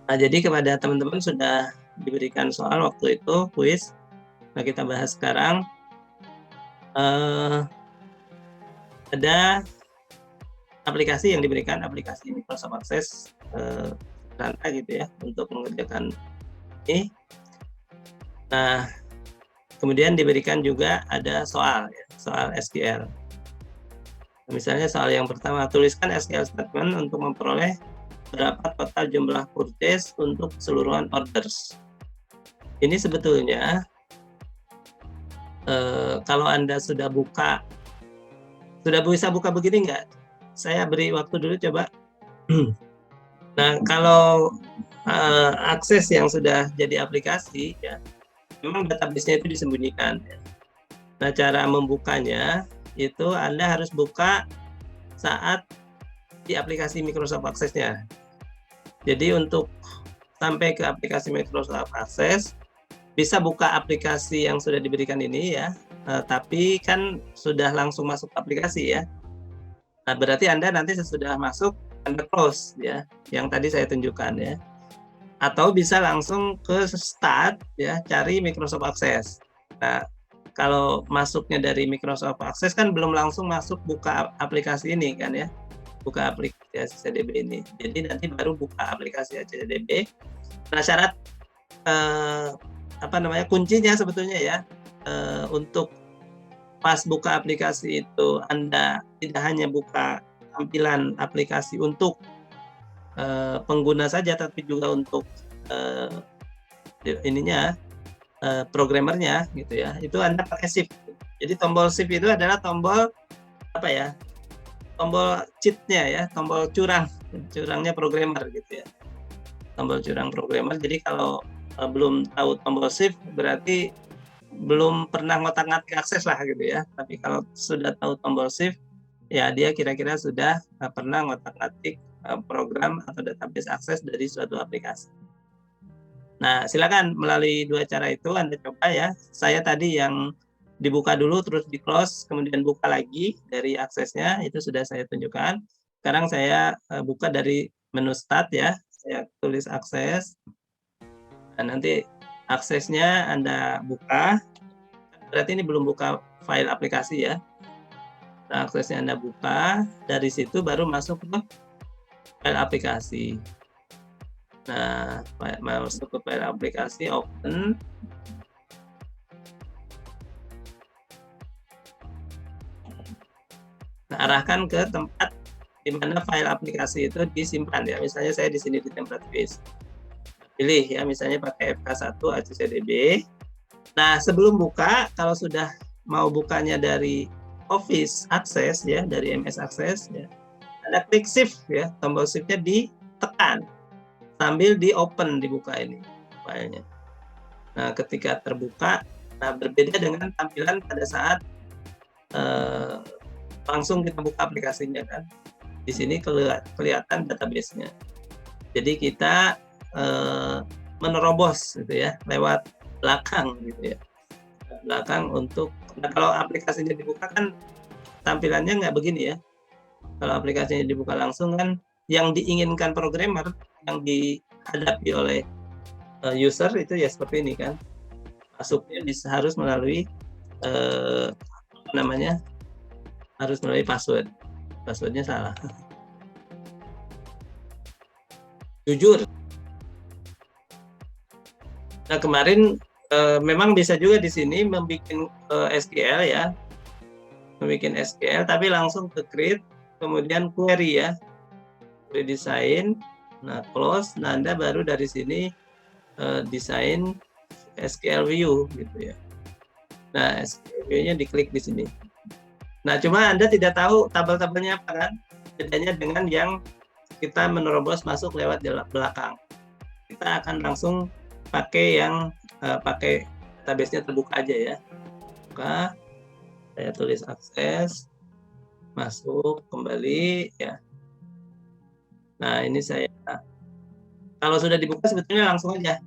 Nah, jadi kepada teman-teman sudah diberikan soal waktu itu, kuis. Nah, kita bahas sekarang. Ada aplikasi yang diberikan, aplikasi Microsoft Access gitu ya, untuk mengerjakan ini. Nah, kemudian diberikan juga ada soal, ya, soal SQL. Misalnya soal yang pertama, tuliskan SQL statement untuk memperoleh berapa total jumlah purchase untuk keseluruhan orders. Ini sebetulnya kalau Anda sudah bisa buka begini nggak? Saya beri waktu dulu coba. Nah, kalau akses yang sudah jadi aplikasi, ya, memang database-nya itu disembunyikan. Ya. Nah, cara membukanya itu Anda harus buka saat di aplikasi Microsoft Access-nya. Jadi untuk sampai ke aplikasi Microsoft Access, bisa buka aplikasi yang sudah diberikan ini ya, tapi kan sudah langsung masuk aplikasi ya. Nah, berarti Anda nanti sesudah masuk, Anda close ya, yang tadi saya tunjukkan ya. Atau bisa langsung ke start ya, cari Microsoft Access. Nah, kalau masuknya dari Microsoft Access kan belum langsung masuk buka aplikasi ini kan ya, buka aplikasi CDB ini. Jadi nanti baru buka aplikasi CDB. Nah, syarat kuncinya sebetulnya ya, untuk pas buka aplikasi itu Anda tidak hanya buka tampilan aplikasi untuk pengguna saja, tapi juga untuk programmernya gitu ya. Itu Anda pakai shift. Jadi tombol shift itu adalah tombol tombol cheat-nya ya, tombol curangnya programmer gitu ya. Tombol curang programmer. Jadi kalau belum tahu tombol shift berarti belum pernah ngotak-ngatik akses lah gitu ya. Tapi kalau sudah tahu tombol shift, ya dia kira-kira sudah pernah ngotak-ngatik program atau database akses dari suatu aplikasi. Nah, silakan melalui dua cara itu Anda coba ya. Saya tadi yang dibuka dulu terus di close, kemudian buka lagi dari aksesnya, itu sudah saya tunjukkan. Sekarang saya buka dari menu start ya. Saya tulis akses. Dan nanti aksesnya Anda buka. Berarti ini belum buka file aplikasi ya. Nah, aksesnya Anda buka, dari situ baru masuk ke file aplikasi. Nah, masuk ke file aplikasi, open. Nah, arahkan ke tempat di mana file aplikasi itu disimpan ya. Misalnya saya di sini di template base. Pilih ya, misalnya pakai FK1 ACCDB. Nah, sebelum buka, kalau sudah mau bukanya dari Office Access ya, dari MS Access ya, Anda klik shift ya, tombol shift-nya ditekan sambil di open, dibuka ini filenya. Nah, ketika terbuka, nah berbeda dengan tampilan pada saat langsung kita buka aplikasinya kan. Di sini kelihatan database-nya. Jadi kita menerobos gitu ya, lewat belakang gitu ya. Belakang untuk, nah kalau aplikasinya dibuka kan tampilannya nggak begini ya. Kalau aplikasinya dibuka langsung kan yang diinginkan programmer, yang dihadapi oleh user itu ya seperti ini kan. Masuknya harus melalui harus melalui password. Passwordnya salah. Jujur. Nah, kemarin memang bisa juga di sini membuat SQL ya. Membuat SQL tapi langsung ke create, kemudian query ya. Redesign, nah close, nah Anda baru dari sini desain SQL view gitu ya. Nah, SQL view-nya diklik di sini. Nah, cuma Anda tidak tahu tabel-tabelnya apa kan? Bedanya dengan yang kita menerobos masuk lewat belakang. Kita akan langsung pakai yang pakai database-nya terbuka aja ya. Buka, saya tulis akses, masuk kembali ya. Nah, ini saya kalau sudah dibuka sebetulnya langsung aja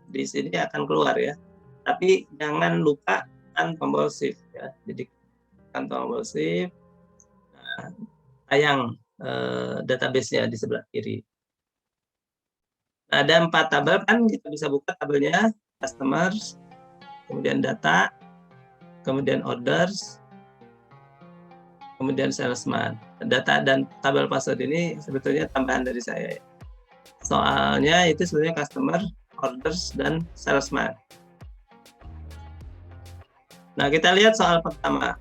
di sini akan keluar ya. Tapi jangan lupa kan tombol shift ya. Jadi kan tombol shift, nah, tayang database-nya di sebelah kiri. Ada 4 tabel kan, kita bisa buka tabelnya, customers, kemudian data, kemudian orders, kemudian salesman. Data dan tabel password ini sebetulnya tambahan dari saya. Soalnya itu sebenarnya customer, orders, dan salesman. Nah, kita lihat soal pertama.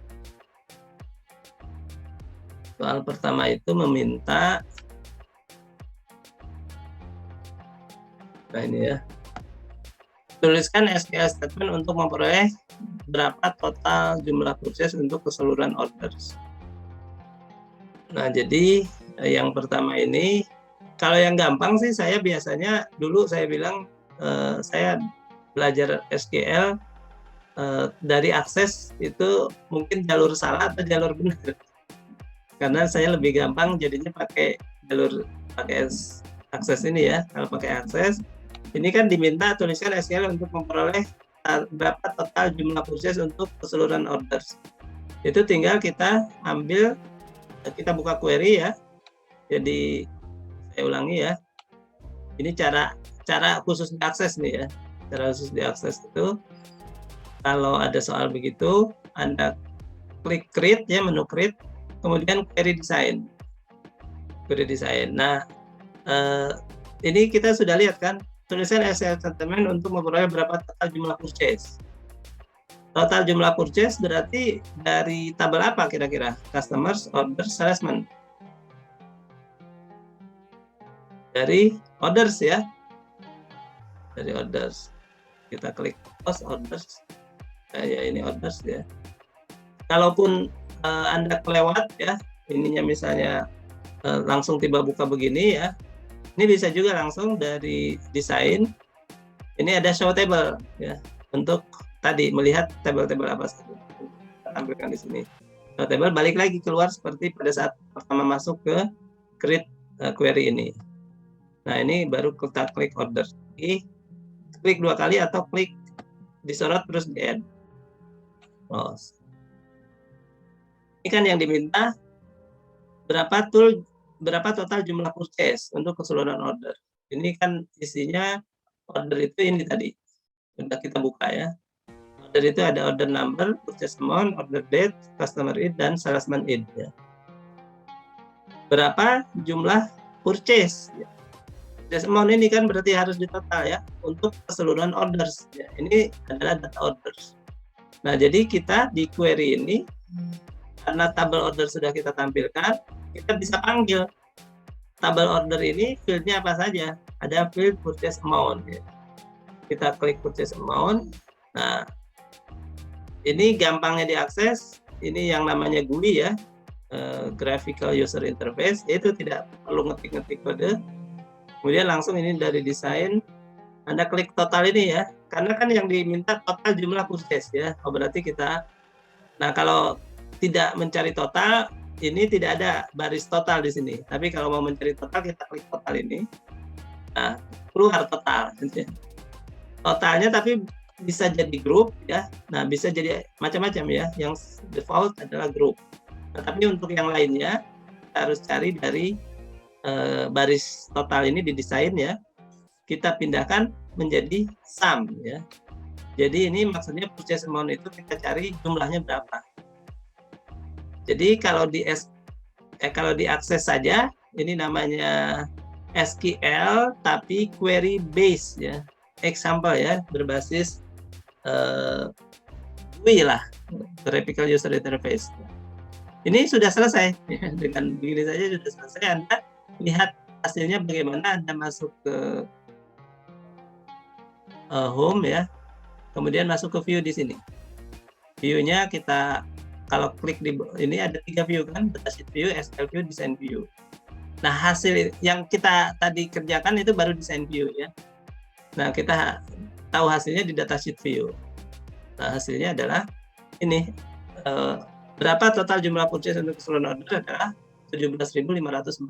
Soal pertama itu meminta, nah ini ya, tuliskan SQL statement untuk memperoleh berapa total jumlah purchase untuk keseluruhan orders. Nah, jadi yang pertama ini, kalau yang gampang sih saya biasanya dulu saya bilang saya belajar SQL dari akses itu mungkin jalur salah atau jalur benar. Karena saya lebih gampang jadinya pakai jalur akses ini ya. Kalau pakai akses, ini kan diminta tuliskan SQL untuk memperoleh berapa total jumlah purchase untuk keseluruhan orders. Itu tinggal kita ambil, kita buka query ya. Jadi saya ulangi ya. Ini cara khusus diakses nih ya. Cara khusus diakses itu kalau ada soal begitu, Anda klik create ya, menu create, kemudian query design. Query design. Nah, ini kita sudah lihat kan, tulisan SQL statement untuk memperoleh berapa total jumlah purchase. Total jumlah purchase berarti dari tabel apa kira-kira? Customers, orders, salesman. Dari orders ya. Dari orders. Kita klik post orders. Nah, ya ini orders ya. Kalaupun Anda kelewat ya, ininya misalnya langsung tiba buka begini ya. Ini bisa juga langsung dari desain. Ini ada show table ya, untuk tadi melihat tabel-tabel apa saja. Kita tampilkan di sini. Show table balik lagi keluar seperti pada saat pertama masuk ke create query ini. Nah, ini baru kita klik order. Klik 2 kali atau klik disorot terus di add. Ini kan yang diminta berapa total jumlah purchase untuk keseluruhan order. Ini kan isinya order itu ini tadi. Sudah kita buka ya. Order itu ada order number, purchase amount, order date, customer id, dan salesman id ya. Berapa jumlah purchase? Purchase amount ini kan berarti harus ditotal ya untuk keseluruhan orders. Ya, ini adalah data orders. Nah, jadi kita di query ini karena tabel order sudah kita tampilkan, kita bisa panggil tabel order ini fieldnya apa saja. Ada field purchase amount ya. Kita klik purchase amount. Nah, ini gampangnya diakses. Ini yang namanya GUI ya, graphical user interface. Itu tidak perlu ngetik-ngetik kode. Kemudian langsung ini dari desain, Anda klik total ini ya. Karena kan yang diminta total jumlah purchase ya. Oh, berarti kita, nah kalau tidak mencari total, ini tidak ada baris total di sini. Tapi kalau mau mencari total, kita klik total ini. Nah, keluar total. Totalnya tapi bisa jadi grup ya. Nah, bisa jadi macam-macam ya. Yang default adalah grup. Nah, tapi untuk yang lainnya, kita harus cari dari baris total ini di desain ya. Kita pindahkan menjadi sum ya. Jadi ini maksudnya purchase amount itu kita cari jumlahnya berapa. Jadi kalau diakses saja, ini namanya SQL tapi query base ya, example ya, berbasis GUI lah, graphical user interface. Ini sudah selesai dengan begini saja sudah selesai. Anda lihat hasilnya bagaimana. Anda masuk ke home ya, kemudian masuk ke view di sini. View-nya kita kalau klik di ini ada 3 view kan, datasheet view, SQL view, design view. Nah, hasil yang kita tadi kerjakan itu baru design view ya. Nah, kita tahu hasilnya di datasheet view. Nah, hasilnya adalah ini, berapa total jumlah purchase untuk keseluruhan order adalah 17.541.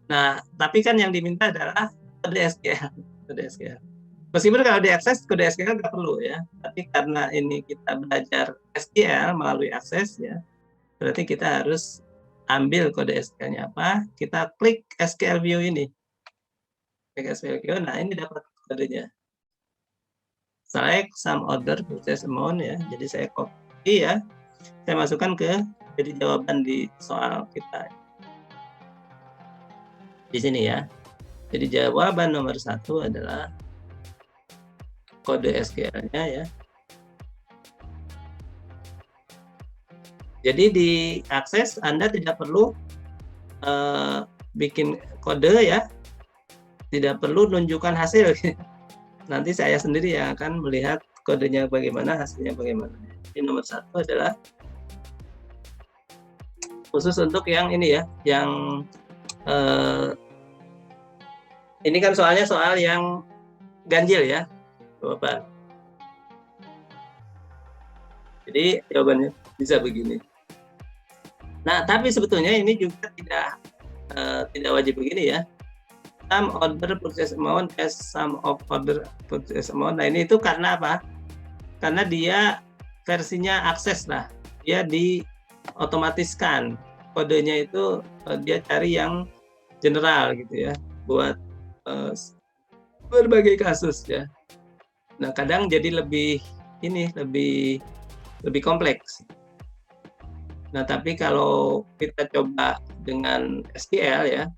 Nah, tapi kan yang diminta adalah kode SQL. Meskipun kalau diakses kode SQL nggak perlu ya, tapi karena ini kita belajar SQL melalui akses ya, berarti kita harus ambil kode SQL-nya apa, kita klik SQL view ini. SPLQ. Nah, ini dapat kodenya. Select sum order purchase amount ya. Jadi saya copy ya. Saya masukkan ke jadi jawaban di soal kita di sini ya. Jadi jawaban nomor 1 adalah kode SQL-nya ya. Jadi di akses Anda tidak perlu bikin kode ya, tidak perlu nunjukkan hasil. Nanti saya sendiri yang akan melihat kodenya bagaimana, hasilnya bagaimana. Ini nomor 1 adalah khusus untuk yang ini ya, yang ini kan soalnya soal yang ganjil ya, jawaban. Jadi jawabannya bisa begini. Nah, tapi sebetulnya ini juga tidak wajib begini ya. Sum order purchase amount as sum of order purchase amount. Nah, ini itu karena apa? Karena dia versinya akses lah. Dia diotomatiskan. Kodenya itu dia cari yang general gitu ya, buat berbagai kasus ya. Nah, kadang jadi lebih kompleks. Nah, tapi kalau kita coba dengan SQL ya,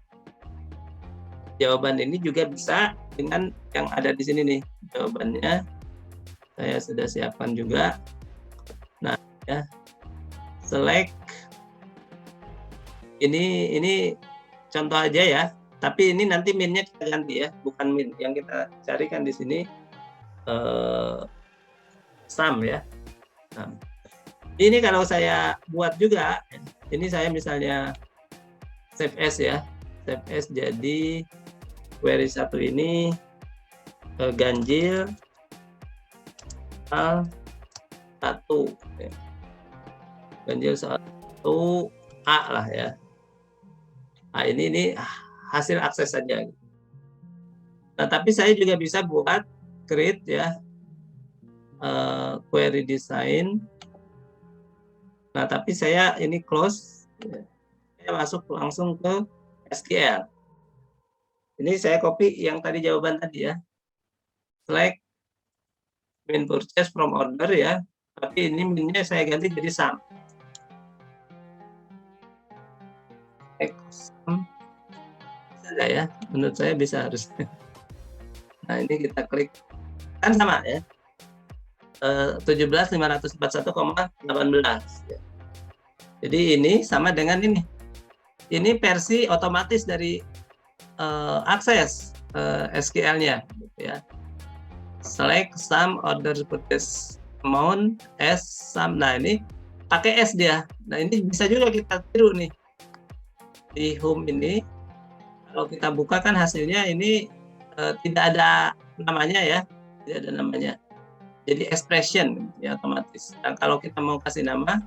jawaban ini juga bisa dengan yang ada di sini nih. Jawabannya saya sudah siapkan juga. Nah, ya. Select ini contoh aja ya. Tapi ini nanti min-nya kita ganti ya, bukan min. Yang kita carikan di sini sum ya. Nah, ini kalau saya buat juga, ini saya misalnya save as ya, save as jadi query 1 ini ganjil soal 1 ya. Ganjil soal 1 A lah ya. Nah, ini hasil akses saja. Nah, tapi saya juga bisa buat create ya, query design. Nah, tapi saya ini close, saya masuk langsung ke SQL. Ini saya copy yang tadi jawaban tadi ya. Select min purchase from order ya. Tapi ini minnya saya ganti jadi sum. Sum saja ya. Menurut saya bisa harus. Nah, ini kita klik. Kan sama ya. 17.541,18. Jadi ini sama dengan ini. Ini versi otomatis dari akses SQL-nya gitu ya. Select sum order purchase amount as sum. Nah, ini pakai S dia. Nah, ini bisa juga kita tiru nih. Di home ini kalau kita buka kan hasilnya ini tidak ada namanya ya. Tidak ada namanya. Jadi expression ya otomatis. Nah, kalau kita mau kasih nama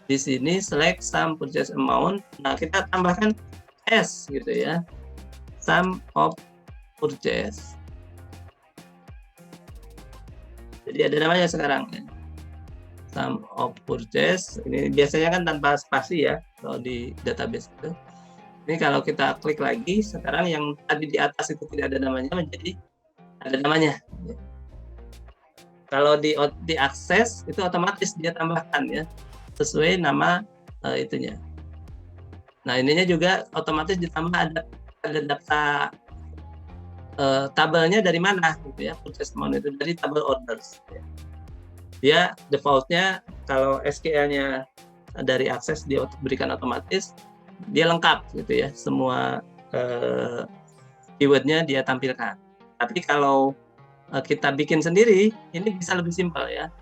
di sini select sum purchase amount. Nah, kita tambahkan S gitu ya. Sum of purchase. Jadi ada namanya sekarang. Sum of purchase. Ini biasanya kan tanpa spasi ya kalau di database itu. Ini kalau kita klik lagi, sekarang yang tadi di atas itu tidak ada namanya menjadi ada namanya. Kalau di akses itu otomatis dia tambahkan ya sesuai nama itunya. Nah, ininya juga otomatis ditambah ada data tabelnya dari mana gitu ya, purchase amount itu dari tabel orders. Dia defaultnya kalau SQL-nya dari akses dia berikan otomatis, dia lengkap gitu ya, semua keywordnya dia tampilkan. Tapi kalau kita bikin sendiri, ini bisa lebih simpel ya.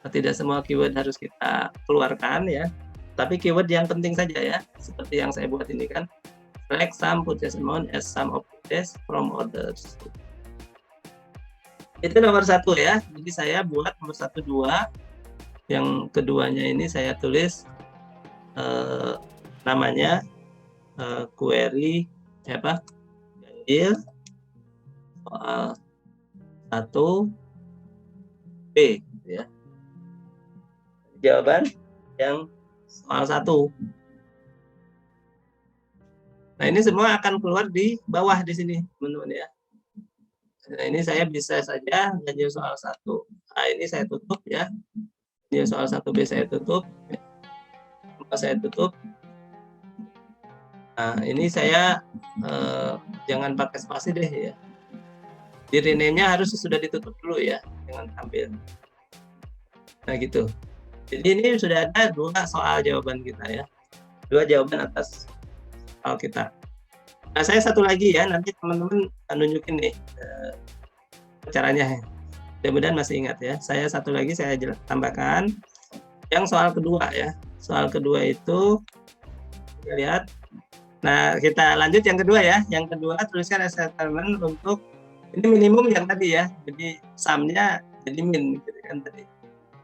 Tidak semua keyword harus kita keluarkan ya, tapi keyword yang penting saja ya, seperti yang saya buat ini kan. Select sum purchase amount as sum of purchase from orders. Itu nomor 1 ya. Jadi saya buat nomor 1, 2. Yang keduanya ini saya tulis namanya query apa? Ganjil soal 1 B gitu ya. Jawaban yang soal 1. Nah, ini semua akan keluar di bawah di sini, teman-teman ya. Nah, ini saya bisa saja ngerjain soal 1. Nah, ini saya tutup ya. Ini soal 1B saya tutup. Saya tutup. Nah, ini saya jangan pakai spasi deh ya. Di rename-nya harus sudah ditutup dulu ya, jangan tampil. Nah, gitu. Jadi ini sudah ada 2 soal jawaban kita ya. 2 jawaban atas soal kita. Nah, saya satu lagi ya, nanti teman-teman nunjukin nih caranya. Mudah-mudahan masih ingat ya. Saya satu lagi saya tambahkan yang soal kedua ya. Soal kedua itu kita lihat. Nah, kita lanjut yang kedua ya. Yang kedua tuliskan assignment untuk ini minimum yang tadi ya. Jadi sum-nya jadi min gitu kan tadi.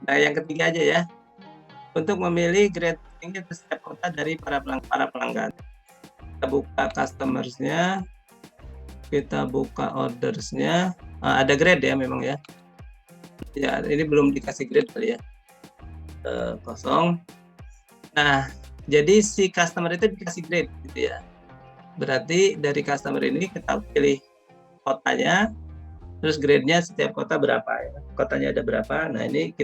Nah, yang ketiga aja ya. Untuk memilih grade tinggi untuk setiap kota dari para pelanggan. Kita buka customers-nya, kita buka orders-nya. Ada grade ya memang ya. Ya, ini belum dikasih grade kali ya. Kosong. Nah, jadi si customer itu dikasih grade gitu ya. Berarti dari customer ini kita pilih kotanya, terus grade-nya setiap kota berapa ya. Kotanya ada berapa. Nah, ini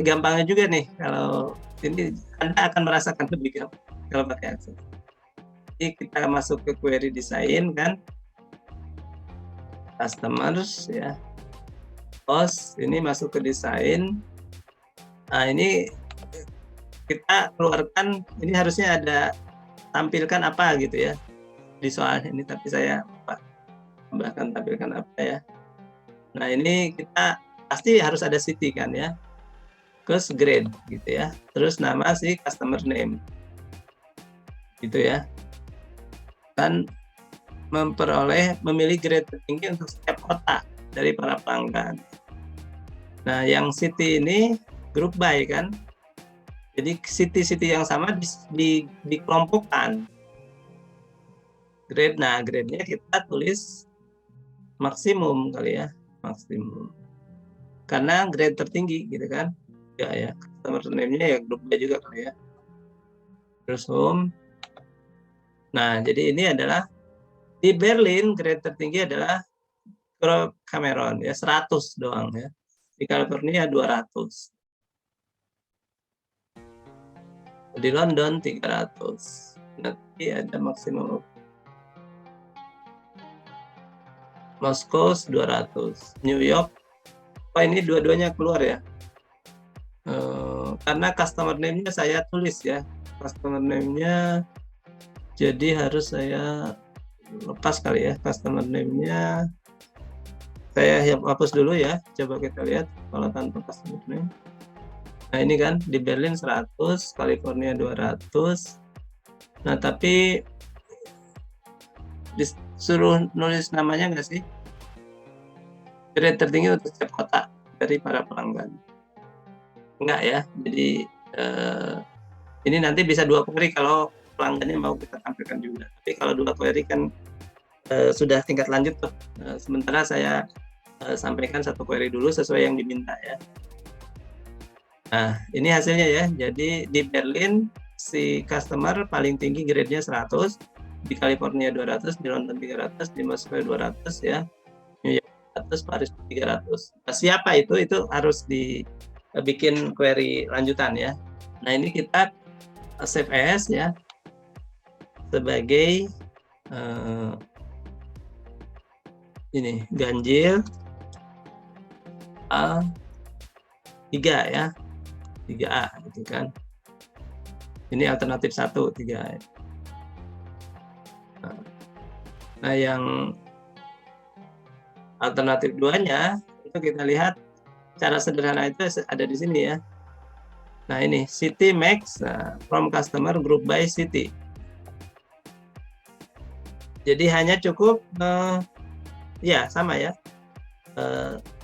gampangnya juga nih, kalau ini Anda akan merasakan lebih gampang kalau pakai Access. Jadi kita masuk ke query design kan, customers ya, post, ini masuk ke design. Nah, ini kita keluarkan, ini harusnya ada tampilkan apa gitu ya di soal ini, tapi saya tambahkan tampilkan apa ya. Nah, ini kita pasti harus ada city kan ya, terus grade gitu ya, terus nama si customer name gitu ya, dan memilih grade tertinggi untuk setiap kota dari para pelanggan. Nah, yang city ini group by kan, jadi city-city yang sama dikelompokkan grade. Nah, grade-nya kita tulis maksimum kali ya, maksimum, karena grade tertinggi gitu kan ya, customer name-nya ya group by juga kali ya. Terus home. Nah, jadi ini adalah di Berlin grade tertinggi adalah Cameron ya, 100 doang ya. Di California 200. Di London 300. Nanti ada maksimum. Moskow 200. New York, ini dua-duanya keluar ya. Karena customer name-nya saya tulis ya. Customer name-nya jadi harus saya lepas kali ya, customer name-nya. Saya hapus dulu ya. Coba kita lihat kalau tanpa customer name. Nah, ini kan di Berlin 100, California 200. Nah, tapi disuruh nulis namanya nggak sih? Grade tertinggi untuk setiap kota dari para pelanggan. Enggak ya. Jadi ini nanti bisa 2 query kalau pelanggannya mau kita tampilkan juga. Tapi kalau 2 query kan sudah tingkat lanjut tuh. Sementara saya sampaikan 1 query dulu sesuai yang diminta ya. Nah, ini hasilnya ya. Jadi di Berlin si customer paling tinggi grade-nya 100, di California 200, di London 300, di Moskow 200 ya. New York 100, Paris 300. Nah, siapa itu? Itu harus dibikin query lanjutan ya. Nah, ini kita save as ya sebagai ini ganjil A3 ya. 3A gitu kan. Ini alternatif 1, 3A. Nah, yang alternatif 2-nya itu kita lihat cara sederhana itu ada di sini ya. Nah, ini city max from customer group by city. Jadi hanya cukup ya sama ya,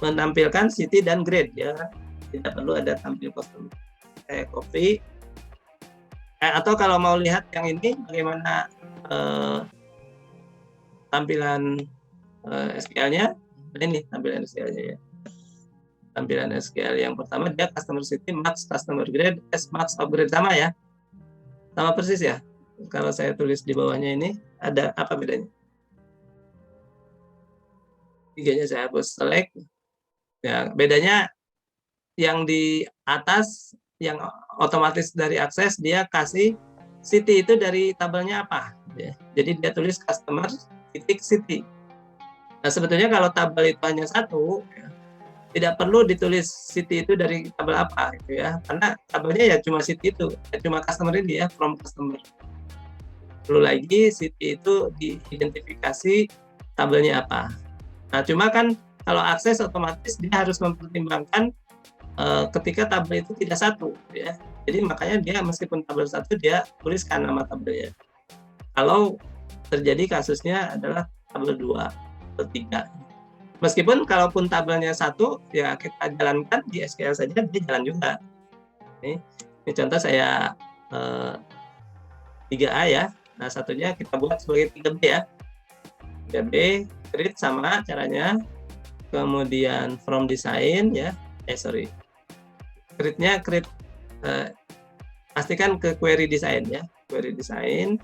menampilkan city dan grade ya, tidak perlu ada tampil kostum. Saya copy. Atau kalau mau lihat yang ini bagaimana tampilan SQL-nya, ini tampilan SQL-nya ya. Tampilan SQL yang pertama dia customer city max customer grade s max upgrade, sama ya, sama persis ya. kalau saya tulis di bawahnya ini, ada apa bedanya? Tiganya saya hapus, select. Ya, bedanya yang di atas, yang otomatis dari akses, dia kasih city itu dari tabelnya apa. Ya. Jadi dia tulis customer titik city. Nah, sebetulnya kalau tabel itu hanya satu, ya, tidak perlu ditulis city itu dari tabel apa, gitu ya. Karena tabelnya ya cuma city itu, ya, cuma customer ini ya, from customer. Perlu lagi city itu diidentifikasi tabelnya apa. Nah, cuma kan kalau akses otomatis dia harus mempertimbangkan ketika tabel itu tidak satu, ya. Jadi makanya dia meskipun tabel satu dia tuliskan nama tabelnya. Kalau terjadi kasusnya adalah tabel 2 atau 3. Meskipun kalaupun tabelnya satu, ya kita jalankan di SQL saja, dia jalan juga. Ini contoh saya 3A ya. Nah, satunya kita buat sebagai 3B ya. 3B, create sama caranya. Kemudian from design ya. Create-nya pastikan ke query design ya. Query design.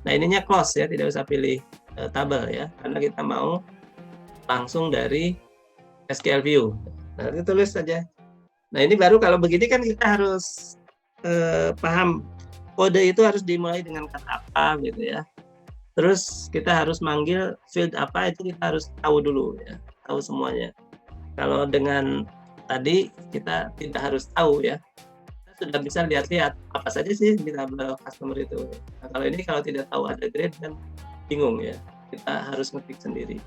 Nah, ininya close ya, tidak usah pilih tabel ya, karena kita mau langsung dari SQL view. Nah, itu tulis saja. Nah, ini baru kalau begini kan kita harus paham kode itu harus dimulai dengan kata apa gitu ya. Terus kita harus manggil field apa, itu kita harus tahu dulu ya, tahu semuanya. Kalau dengan tadi kita tidak harus tahu ya, kita sudah bisa lihat-lihat apa saja sih di tabel customer itu. Nah, kalau ini kalau tidak tahu ada grade kan bingung ya, kita harus ngetik sendiri.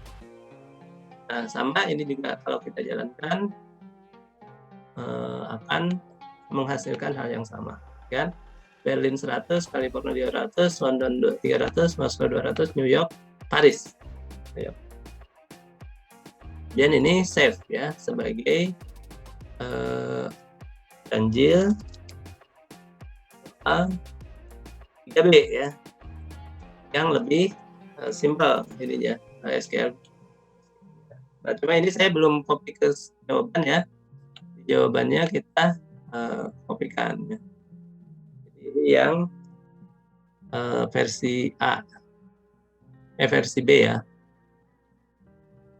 Nah, sama ini juga kalau kita jalankan akan menghasilkan hal yang sama kan. Berlin 100, California 200, London 300, Moskow 200, New York, Paris. Dan ini save ya sebagai ganjil 3B ya, yang lebih simple ininya SQL. Nah, cuma ini saya belum copy ke jawaban ya. Jawabannya kita kopikan ya. Ini yang versi A, versi B ya.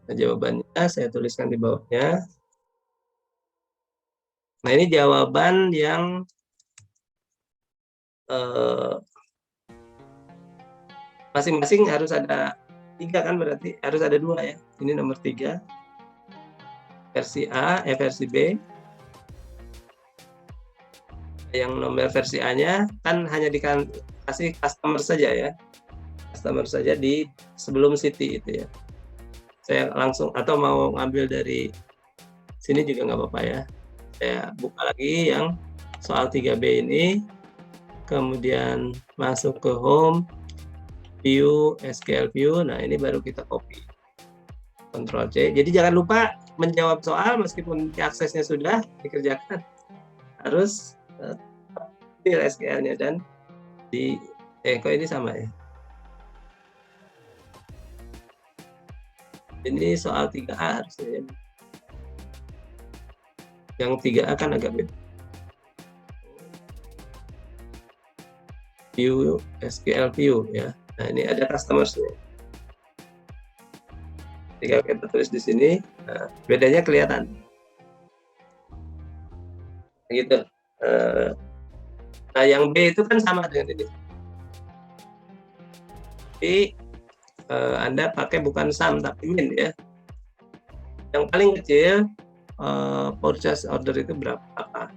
Nah, jawabannya saya tuliskan di bawahnya. Nah, ini jawaban yang masing-masing harus ada 3 kan, berarti harus ada 2 ya. Ini nomor 3. Versi A, versi B. Yang nomor versi A-nya kan hanya dikasih customer saja ya. Customer saja di sebelum city itu ya. Saya langsung atau mau ngambil dari sini juga nggak apa-apa ya. Saya buka lagi yang soal 3B ini. Kemudian masuk ke home, view, SQL view. Nah, ini baru kita copy. Ctrl C. Jadi jangan lupa menjawab soal meskipun aksesnya sudah dikerjakan. Harus pilih SQL-nya dan di kok ini sama ya. Ini soal 3A harusnya. Yang 3A kan agak beda. View, SQL view ya. Nah, ini ada customers-nya. Jika kita tulis di sini, nah, bedanya kelihatan. Gitu. Nah, yang B itu kan sama dengan ini. Tapi Anda pakai bukan sum tapi min ya. Yang paling kecil purchase order itu berapa?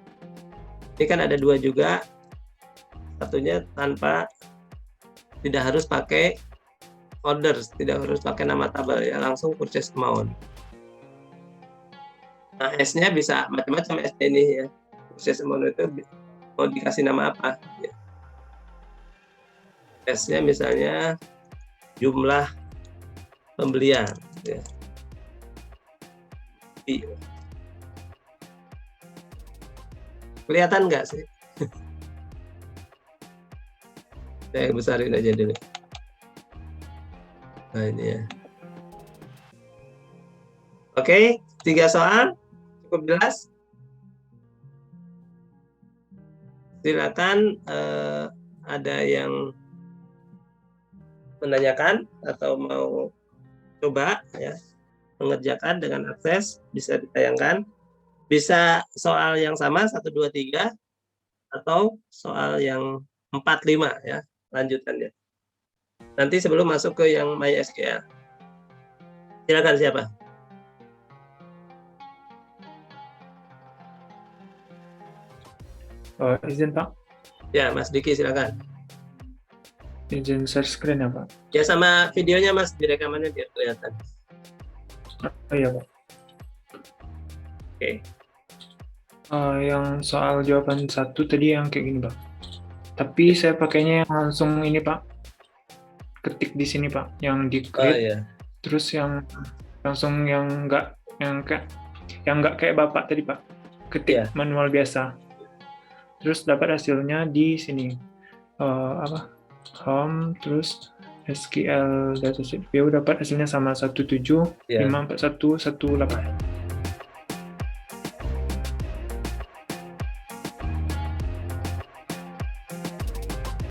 Ini kan ada 2 juga. Satunya tanpa, tidak harus pakai orders, tidak harus pakai nama tabel ya, langsung purchase amount. Nah, S-nya bisa macam-macam S ini ya. Purchase amount itu mau dikasih nama apa ya. S-nya misalnya jumlah pembelian ya. Kelihatan nggak sih? Saya besarin aja dulu. Nah, ini ya. Oke, 3 soal cukup jelas. Silakan ada yang menanyakan atau mau coba ya mengerjakan dengan akses, bisa ditayangkan. Bisa soal yang sama 1, 2, 3 atau soal yang 4, 5 ya lanjutannya. Nanti sebelum masuk ke yang MySQL. Silakan siapa? Izin Pak, Ya, Mas Diki silakan. izin share screen ya Pak. Ya sama videonya Mas, direkamannya biar kelihatan. Oh iya Pak. Oke. Yang soal jawaban 1 tadi yang kayak gini Pak. Tapi saya pakainya yang langsung ini Pak, ketik di sini Pak, yang di Oh create, iya. terus yang langsung yang nggak kayak Bapak tadi Pak, ketik Iya. manual biasa. Terus dapat hasilnya di sini, home, terus SQL dataset view dapat hasilnya sama Iya. 17541118.